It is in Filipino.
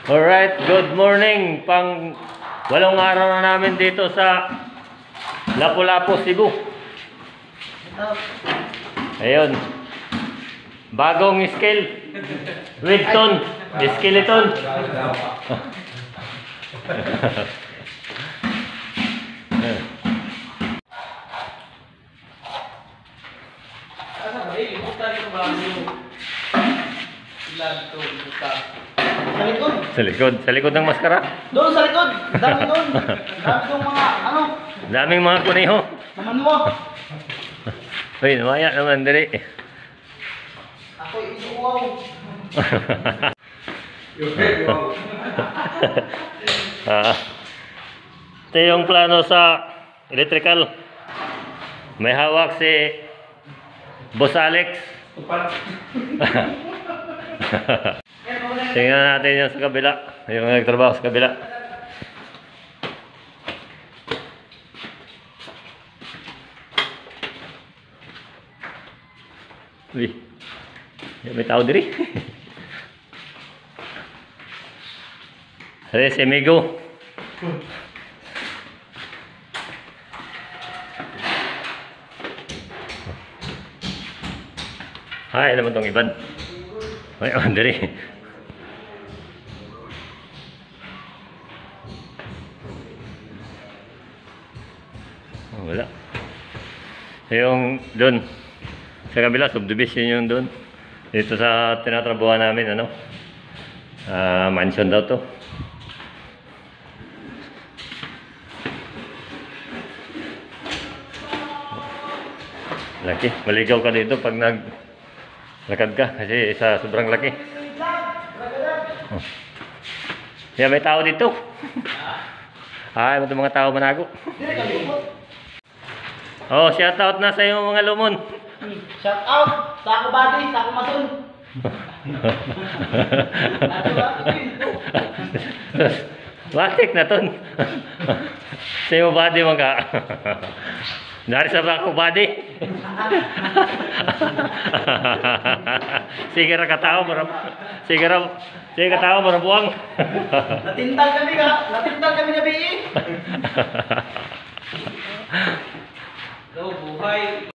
Alright, good morning. Pang walong araw na namin dito sa Lapu-Lapu, Cebu. Ayun. Bagong scale. Widton. Skeleton. Sa likod. Sa likod ng maskara. Doon sa likod. Dami doon. Dami doon mga ano. Daming mga kuneho. Naman mo. Uy, namaya naman dali. Ako isuwaw. Ito yung plano sa electrical. May hawak si Boss Alex. Tingnan natin yung sa kabila. Yung nagtrabaho sa kabila. Uy, may tao diri. Hari si Migo. Ay, naman tong iban. Ay, diri. Wala. Yung doon sa kabila, subdivision yung doon. Dito sa tinatrabuhan namin, ano? Mansion daw to. Laki. Maligaw ka dito pag naglakad ka kasi sa sobrang laki. Oh. Yeah, may tao dito. Ay, may mga tao manago. Oh, shout out na sa iyo mga lumon. Shout out sa ako body, sa ako mason. Batik na ton. Sa iyo body mga. Dari sa ako body. Sige ra ka tao marap. Sige ka tao marabuang. Natintal kami gabi. So, buhay.